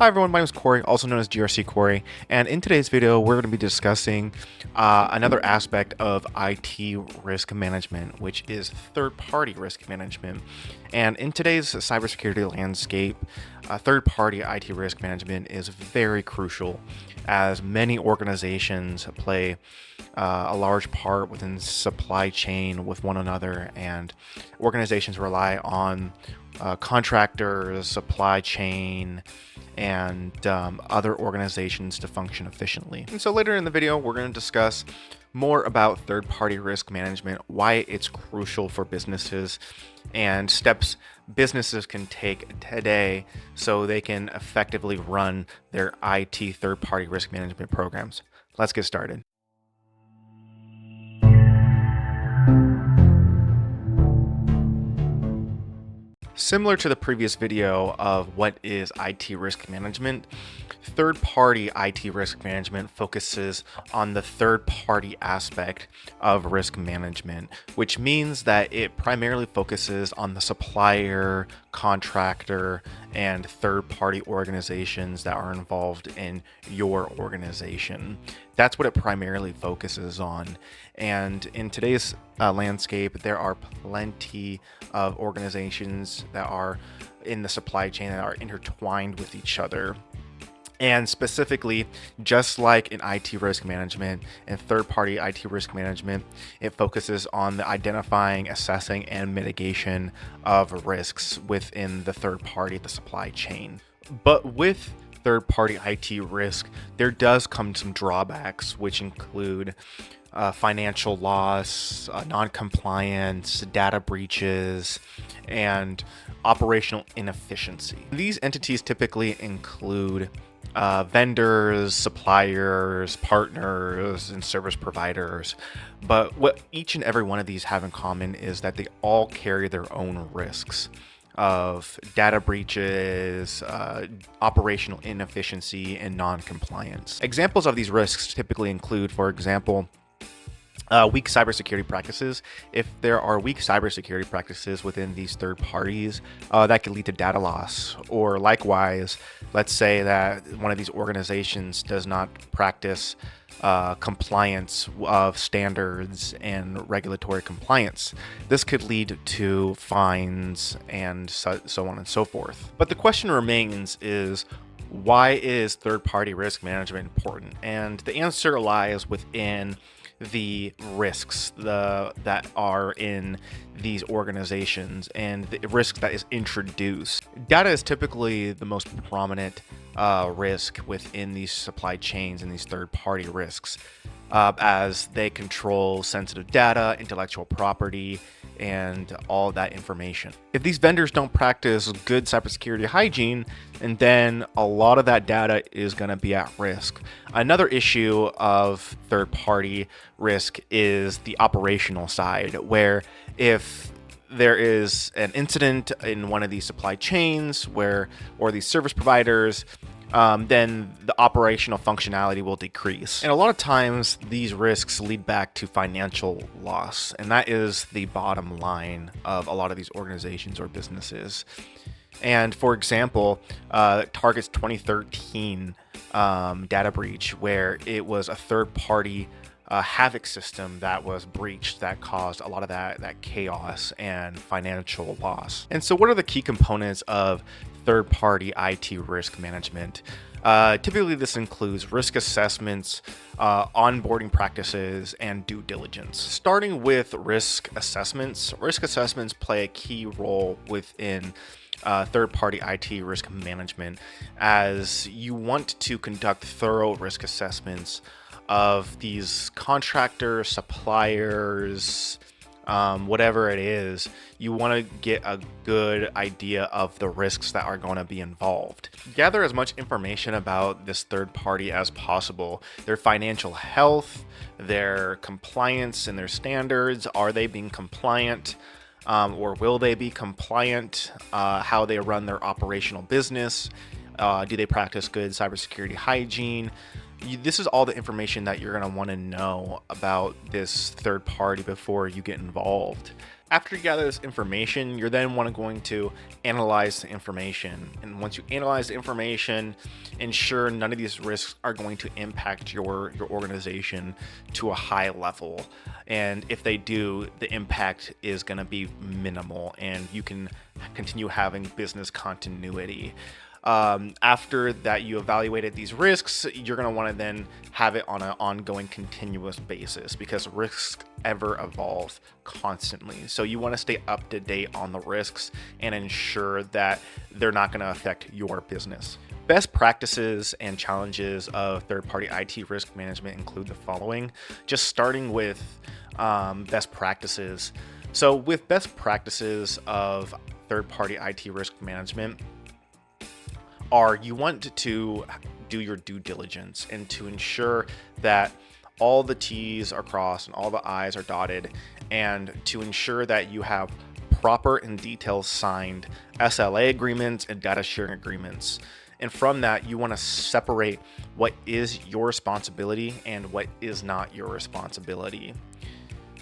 Hi everyone, my name is Corey, also known as GRC Corey, and in today's video we're going to be discussing another aspect of IT risk management, which is third-party risk management. And in today's cybersecurity landscape, third-party IT risk management is very crucial, as many organizations play a large part within supply chain with one another, and organizations rely on contractors, supply chain, and other organizations to function efficiently. And so later in the video, we're going to discuss more about third-party risk management, why it's crucial for businesses, and steps businesses can take today so they can effectively run their IT third-party risk management programs. Let's get started. Similar to the previous video of what is IT risk management, third-party IT risk management focuses on the third-party aspect of risk management, which means that it primarily focuses on the supplier, contractor, and third-party organizations that are involved in your organization. That's what it primarily focuses on. And in today's landscape, there are plenty of organizations that are in the supply chain that are intertwined with each other. And specifically, just like in IT risk management and third-party IT risk management, it focuses on the identifying, assessing, and mitigation of risks within the third party, the supply chain. But with third-party IT risk, there does come some drawbacks, which include financial loss, non-compliance, data breaches, and operational inefficiency. These entities typically include vendors, suppliers, partners, and service providers. But what each and every one of these have in common is that they all carry their own risks of data breaches, operational inefficiency, and non-compliance. Examples of these risks typically include, for example, weak cybersecurity practices. If there are weak cybersecurity practices within these third parties, that could lead to data loss. Or likewise, let's say that one of these organizations does not practice compliance of standards and regulatory compliance. This could lead to fines and so on and so forth. But the question remains is, why is third-party risk management important? And the answer lies within the risks that are in these organizations and the risk that is introduced. Data is typically the most prominent risk within these supply chains and these third-party risks, as they control sensitive data, intellectual property, and all that information. If these vendors don't practice good cybersecurity hygiene, and then a lot of that data is going to be at risk. Another issue of third-party risk is the operational side, where if there is an incident in one of these supply chains or these service providers, then the operational functionality will decrease. And a lot of times these risks lead back to financial loss. And that is the bottom line of a lot of these organizations or businesses. And for example, Target's 2013 data breach, where it was a third-party Havoc system that was breached that caused a lot of that chaos and financial loss. And so what are the key components of third-party IT risk management? Typically, this includes risk assessments, onboarding practices, and due diligence. Starting with risk assessments play a key role within third-party IT risk management, as you want to conduct thorough risk assessments of these contractors, suppliers, whatever it is. You want to get a good idea of the risks that are going to be involved. Gather as much information about this third party as possible. Their financial health, their compliance and their standards. Are they being compliant? Or will they be compliant? How they run their operational business. Do they practice good cybersecurity hygiene? This is all the information that you're going to want to know about this third party before you get involved. After you gather this information, you're then going to analyze the information. And once you analyze the information, ensure none of these risks are going to impact your organization to a high level. And if they do, the impact is going to be minimal and you can continue having business continuity. After that you evaluated these risks, you're going to want to then have it on an ongoing continuous basis, because risks ever evolve constantly. So you want to stay up to date on the risks and ensure that they're not going to affect your business. Best practices and challenges of third-party IT risk management include the following. Just starting with best practices. So with best practices of third-party IT risk management, you want to do your due diligence and to ensure that all the T's are crossed and all the I's are dotted, and to ensure that you have proper and detailed signed SLA agreements and data sharing agreements. And from that, you want to separate what is your responsibility and what is not your responsibility.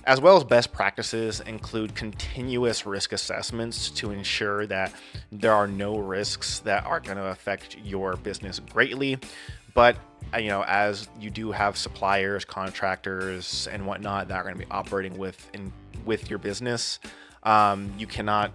As well as best practices include continuous risk assessments to ensure that there are no risks that are going to affect your business greatly. But as you do have suppliers, contractors, and whatnot that are going to be operating with your business, you cannot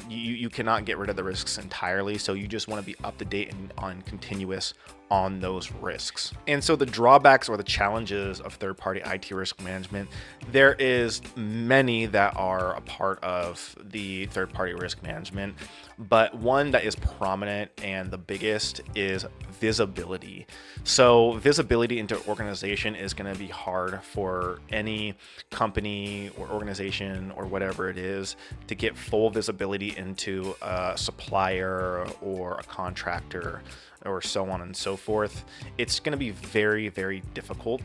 get rid of the risks entirely. So you just want to be up to date and on continuous on those risks. And so the drawbacks or the challenges of third-party IT risk management, there is many that are a part of the third-party risk management, but one that is prominent and the biggest is visibility. So visibility into organization is going to be hard for any company or organization or whatever it is to get full visibility into a supplier or a contractor or so on and so forth. It's going to be very, very difficult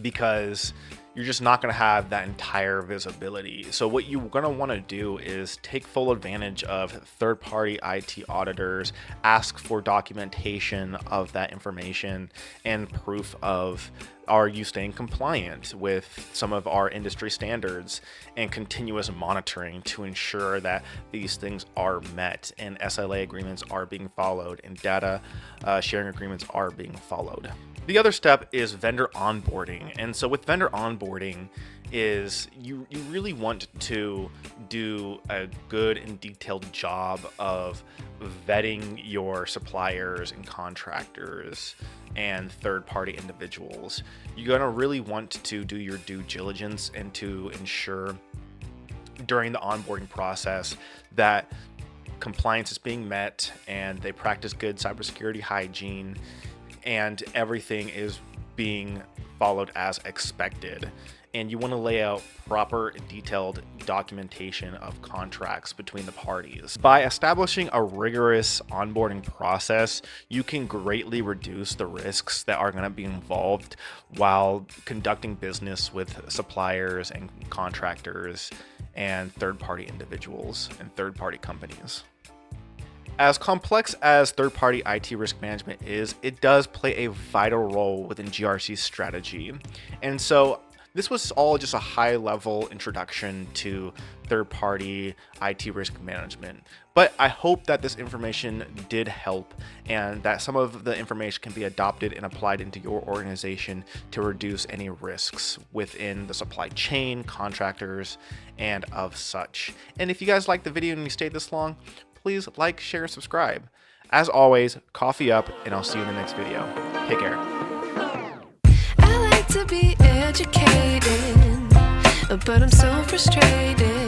because you're just not going to have that entire visibility. So what you're going to want to do is take full advantage of third-party IT auditors, ask for documentation of that information and proof of are you staying compliant with some of our industry standards, and continuous monitoring to ensure that these things are met and SLA agreements are being followed and data sharing agreements are being followed. The other step is vendor onboarding. And so with vendor onboarding is you really want to do a good and detailed job of vetting your suppliers and contractors and third-party individuals. You're going to really want to do your due diligence and to ensure during the onboarding process that compliance is being met and they practice good cybersecurity hygiene and everything is being followed as expected. And you want to lay out proper detailed documentation of contracts between the parties. By establishing a rigorous onboarding process, you can greatly reduce the risks that are going to be involved while conducting business with suppliers and contractors and third-party individuals and third-party companies. As complex as third-party IT risk management is, it does play a vital role within GRC's strategy. And so this was all just a high-level introduction to third-party IT risk management. But I hope that this information did help and that some of the information can be adopted and applied into your organization to reduce any risks within the supply chain, contractors, and of such. And if you guys liked the video and you stayed this long, please like, share, and subscribe. As always, coffee up, and I'll see you in the next video. Take care. I like to be educated, but I'm so frustrated.